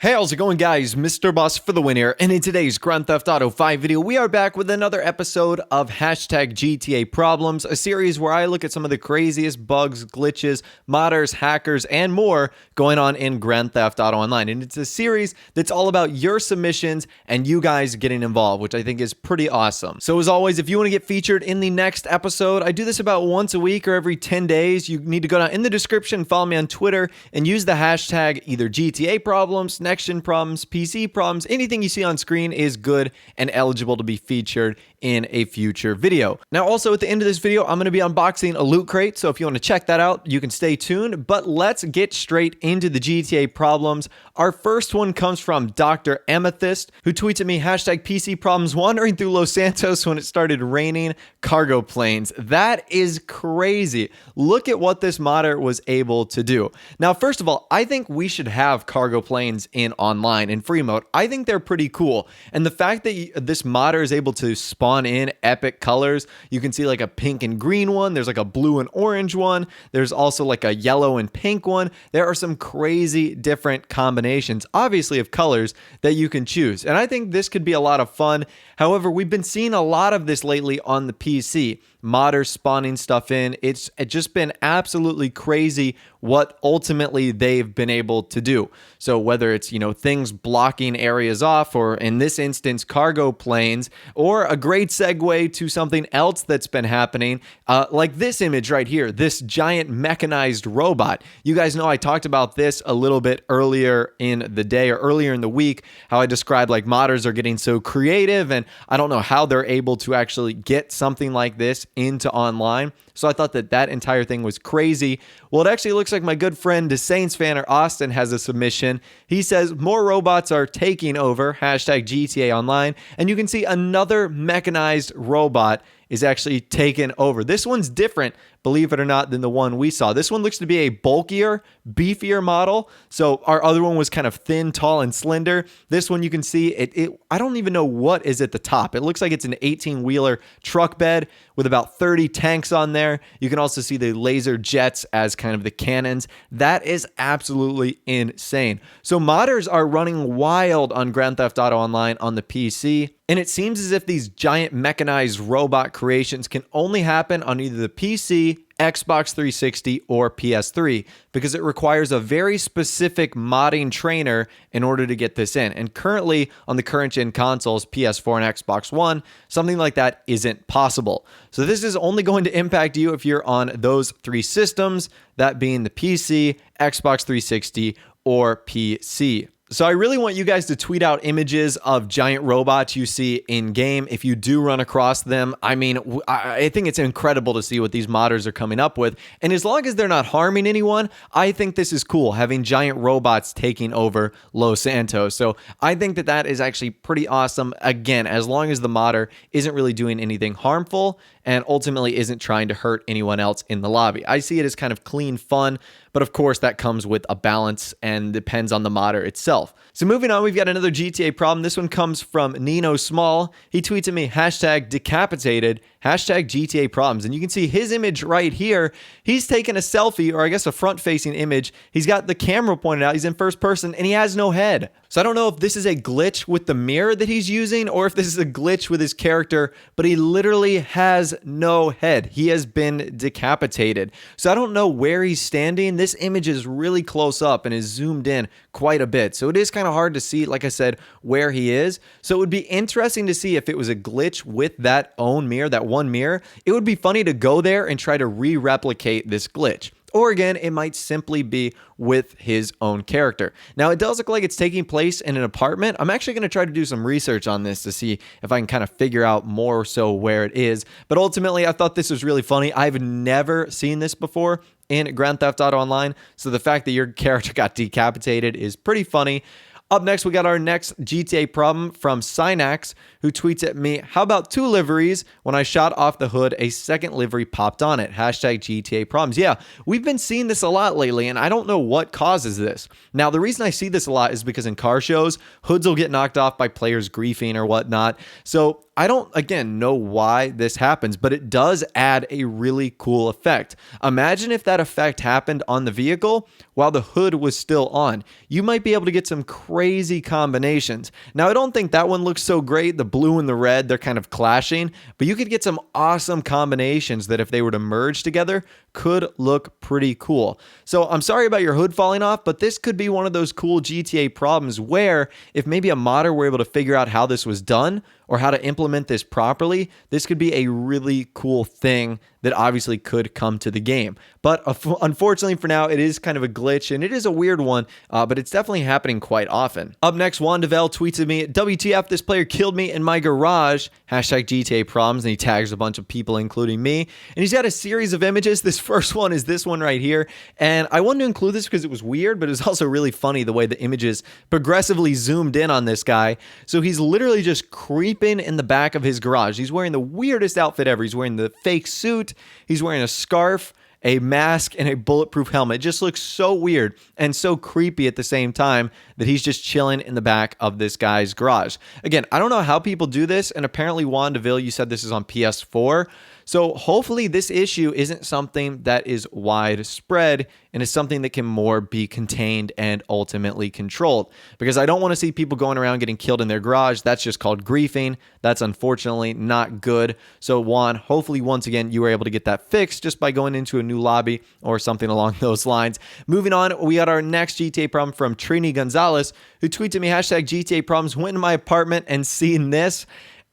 Hey, how's it going, guys? Mr. Boss for the win here, and in today's Grand Theft Auto 5 video, we are back with another episode of Hashtag GTA Problems, a series where I look at some of the craziest bugs, glitches, modders, hackers, and more going on in Grand Theft Auto Online. And it's a series that's all about your submissions and you guys getting involved, which I think is pretty awesome. So as always, if you want to get featured in the next episode, I do this about once a week or every 10 days. You need to go down in the description, follow me on Twitter, and use the hashtag either GTA Problems, Next Gen Problems, PC Problems, anything you see on screen is good and eligible to be featured in a future video. Now, also at the end of this video, I'm going to be unboxing a loot crate, so if you want to check that out, you can stay tuned, but let's get straight into the GTA problems. Our first one comes from Dr. Amethyst, who tweets at me, hashtag PC Problems, wandering through Los Santos when it started raining cargo planes. That is crazy. Look at what this modder was able to do. Now, first of all, I think we should have cargo planes in online in free mode. I think they're pretty cool, and the fact that this modder is able to spawn in epic colors. You can see like a pink and green one, there's like a blue and orange one, there's also like a yellow and pink one. There are some crazy different combinations, obviously, of colors that you can choose, and I think this could be a lot of fun. However, we've been seeing a lot of this lately on the PC. Modders spawning stuff in. It's just been absolutely crazy what ultimately they've been able to do. So whether it's, things blocking areas off, or in this instance, cargo planes, or a great segue to something else that's been happening, like this image right here, this giant mechanized robot. You guys know I talked about this a little bit earlier in the day or earlier in the week, how I described like modders are getting so creative, and I don't know how they're able to actually get something like this into online. So I thought that entire thing was crazy. Well, it actually looks like my good friend, the Saints Fanner Austin, has a submission. He says more robots are taking over, hashtag GTA Online, and you can see another mechanized robot is actually taken over. This one's different, believe it or not, than the one we saw. This one looks to be a bulkier, beefier model. So our other one was kind of thin, tall, and slender. This one, you can see I don't even know what is at the top. It looks like it's an 18-wheeler truck bed with about 30 tanks on there. You can also see the laser jets as kind of the cannons. That is absolutely insane. So modders are running wild on Grand Theft Auto Online on the PC. And it seems as if these giant mechanized robot creations can only happen on either the PC, Xbox 360, or PS3, because it requires a very specific modding trainer in order to get this in. And currently, on the current gen consoles, PS4 and Xbox One, something like that isn't possible. So this is only going to impact you if you're on those three systems, that being the PC, Xbox 360, or PC. So I really want you guys to tweet out images of giant robots you see in game if you do run across them. I mean, I think it's incredible to see what these modders are coming up with. And as long as they're not harming anyone, I think this is cool, having giant robots taking over Los Santos. So I think that is actually pretty awesome. Again, as long as the modder isn't really doing anything harmful and ultimately isn't trying to hurt anyone else in the lobby. I see it as kind of clean fun, but of course that comes with a balance and depends on the modder itself. So moving on, we've got another GTA problem. This one comes from Nino Small. He tweets at me, hashtag decapitated, hashtag GTA problems. And you can see his image right here. He's taken a selfie, or I guess a front-facing image. He's got the camera pointed out. He's in first person, and he has no head. So I don't know if this is a glitch with the mirror that he's using, or if this is a glitch with his character, but he literally has no head. He has been decapitated. So I don't know where he's standing. This image is really close up and is zoomed in quite a bit. So it is kind of hard to see, like I said, where he is. So it would be interesting to see if it was a glitch with that own mirror, that one mirror. It would be funny to go there and try to re-replicate this glitch. Or again, it might simply be with his own character. Now, it does look like it's taking place in an apartment. I'm actually going to try to do some research on this to see if I can kind of figure out more so where it is. But ultimately, I thought this was really funny. I've never seen this before in Grand Theft Auto Online. So the fact that your character got decapitated is pretty funny. Up next, we got our next GTA problem from Synax, who tweets at me, how about 2 liveries? When I shot off the hood, a second livery popped on it. Hashtag GTA problems. Yeah, we've been seeing this a lot lately, and I don't know what causes this. Now, the reason I see this a lot is because in car shows, hoods will get knocked off by players griefing or whatnot. So I don't, again, know why this happens, but it does add a really cool effect. Imagine if that effect happened on the vehicle. while the hood was still on. You might be able to get some crazy combinations. Now, I don't think that one looks so great. The blue and the red, they're kind of clashing, but you could get some awesome combinations that if they were to merge together, could look pretty cool. So I'm sorry about your hood falling off, but this could be one of those cool GTA problems where if maybe a modder were able to figure out how this was done or how to implement this properly, this could be a really cool thing that obviously could come to the game. But unfortunately for now, it is kind of a glitch and it is a weird one, but it's definitely happening quite often. Up next, Juan Devel tweets at me, WTF, this player killed me in my garage, hashtag GTA problems, and he tags a bunch of people, including me. And he's got a series of images. This first one is this one right here. And I wanted to include this because it was weird, but it was also really funny the way the images progressively zoomed in on this guy. So he's literally just creeping in the back of his garage. He's wearing the weirdest outfit ever. He's wearing the fake suit. He's wearing a scarf, a mask, and a bulletproof helmet. It just looks so weird and so creepy at the same time that he's just chilling in the back of this guy's garage. Again, I don't know how people do this, and apparently Juan Deville, you said this is on PS4. So hopefully this issue isn't something that is widespread and is something that can more be contained and ultimately controlled. Because I don't want to see people going around getting killed in their garage. That's just called griefing. That's unfortunately not good. So Juan, hopefully once again, you were able to get that fixed just by going into a new lobby or something along those lines. Moving on, we got our next GTA problem from Trini Gonzalez, who tweeted me, hashtag GTA problems, went in my apartment and seen this.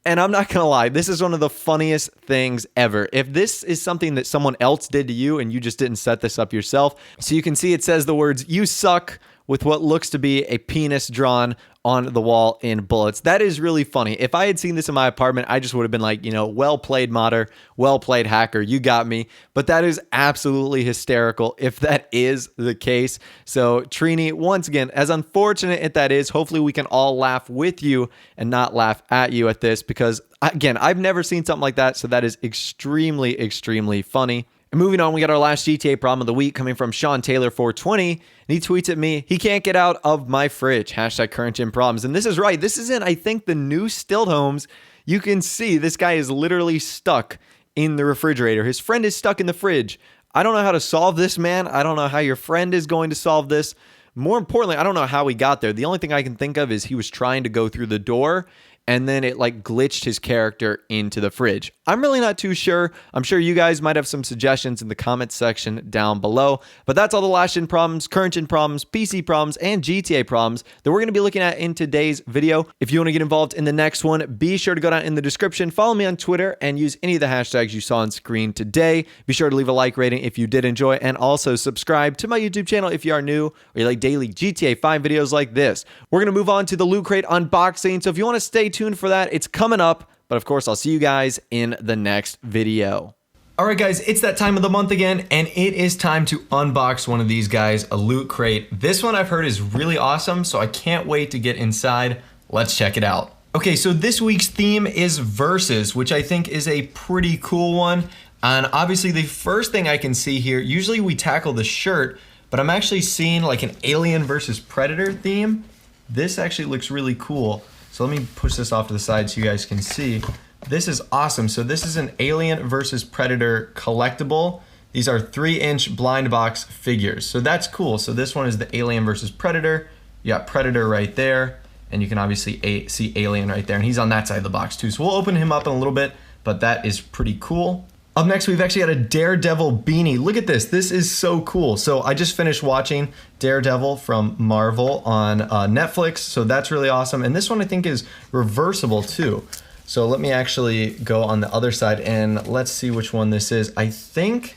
And I'm not going to lie, this is one of the funniest things ever. If this is something that someone else did to you and you just didn't set this up yourself, so you can see it says the words, "You suck," with what looks to be a penis drawn on the wall in bullets. That is really funny. If I had seen this in my apartment, I just would have been like, well played, modder, well played, hacker, you got me. But that is absolutely hysterical if that is the case. So Trini, once again, as unfortunate as that is, hopefully we can all laugh with you and not laugh at you at this, because again, I've never seen something like that. So that is extremely, extremely funny. And moving on, we got our last GTA problem of the week coming from Sean Taylor 420. And he tweets at me, he can't get out of my fridge, hashtag current gen problems. And this is right. This is in, I think, the new still homes. You can see this guy is literally stuck in the refrigerator. His friend is stuck in the fridge. I don't know how to solve this, man. I don't know how your friend is going to solve this. More importantly, I don't know how he got there. The only thing I can think of is he was trying to go through the door and then it like glitched his character into the fridge. I'm really not too sure. I'm sure you guys might have some suggestions in the comments section down below. But that's all the last gen problems, current gen problems, PC problems, and GTA problems that we're going to be looking at in today's video. If you want to get involved in the next one, be sure to go down in the description, follow me on Twitter, and use any of the hashtags you saw on screen today. Be sure to leave a like rating if you did enjoy, and also subscribe to my YouTube channel if you are new or you like daily GTA 5 videos like this. We're going to move on to the Loot Crate unboxing, so if you want to stay tuned for that, it's coming up. But of course, I'll see you guys in the next video. All right, guys, it's that time of the month again, and it is time to unbox one of these guys, a Loot Crate. This one I've heard is really awesome, so I can't wait to get inside. Let's check it out. Okay, so this week's theme is Versus, which I think is a pretty cool one. And obviously the first thing I can see here, usually we tackle the shirt, but I'm actually seeing like an Alien versus Predator theme. This actually looks really cool. So let me push this off to the side so you guys can see. This is awesome. So this is an Alien versus Predator collectible. These are 3-inch blind box figures. So that's cool. So this one is the Alien versus Predator. You got Predator right there. And you can obviously see Alien right there. And he's on that side of the box too. So we'll open him up in a little bit, but that is pretty cool. Up next, we've actually got a Daredevil beanie. Look at this. This is so cool. So I just finished watching Daredevil from Marvel on Netflix. So that's really awesome. And this one I think is reversible too. So let me actually go on the other side and let's see which one this is. I think,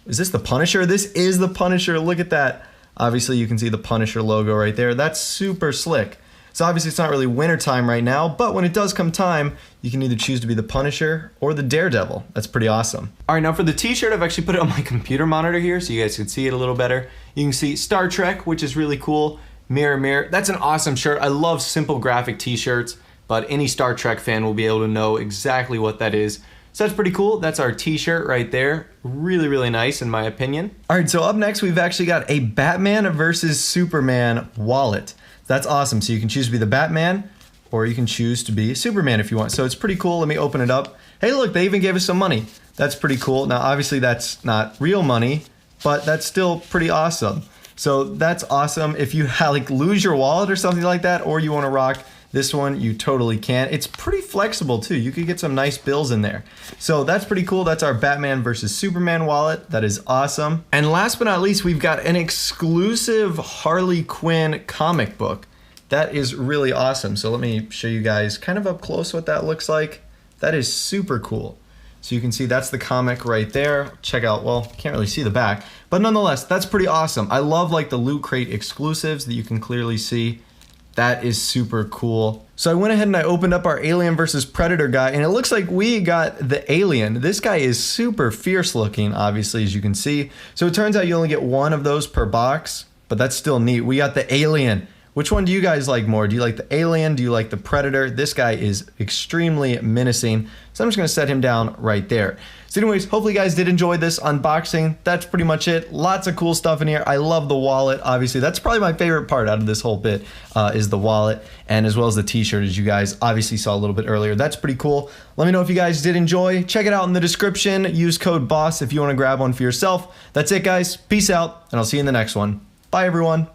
is this the Punisher? This is the Punisher. Look at that. Obviously you can see the Punisher logo right there. That's super slick. So obviously it's not really winter time right now, but when it does come time, you can either choose to be the Punisher or the Daredevil. That's pretty awesome. All right, now for the t-shirt, I've actually put it on my computer monitor here so you guys can see it a little better. You can see Star Trek, which is really cool. Mirror, mirror. That's an awesome shirt. I love simple graphic t-shirts, but any Star Trek fan will be able to know exactly what that is. So that's pretty cool. That's our t-shirt right there. Really, really nice in my opinion. All right, so up next, we've actually got a Batman versus Superman wallet. That's awesome. So you can choose to be the Batman or you can choose to be Superman if you want. So it's pretty cool. Let me open it up. Hey, look, they even gave us some money. That's pretty cool. Now, obviously that's not real money, but that's still pretty awesome. So that's awesome. If you like lose your wallet or something like that, or you want to rock this one, you totally can. It's pretty flexible too. You could get some nice bills in there. So that's pretty cool. That's our Batman versus Superman wallet. That is awesome. And last but not least, we've got an exclusive Harley Quinn comic book. That is really awesome. So let me show you guys kind of up close what that looks like. That is super cool. So you can see that's the comic right there. Check out, well, can't really see the back, but nonetheless, that's pretty awesome. I love like the Loot Crate exclusives that you can clearly see. That is super cool. So I went ahead and I opened up our Alien versus Predator guy, and it looks like we got the Alien. This guy is super fierce looking, obviously, as you can see. So it turns out you only get one of those per box, but that's still neat. We got the Alien. Which one do you guys like more? Do you like the Alien? Do you like the Predator? This guy is extremely menacing. So I'm just gonna set him down right there. So anyways, hopefully you guys did enjoy this unboxing. That's pretty much it. Lots of cool stuff in here. I love the wallet, obviously. That's probably my favorite part out of this whole bit is the wallet, and as well as the t-shirt, as you guys obviously saw a little bit earlier. That's pretty cool. Let me know if you guys did enjoy. Check it out in the description. Use code BOSS if you wanna grab one for yourself. That's it, guys. Peace out, and I'll see you in the next one. Bye, everyone.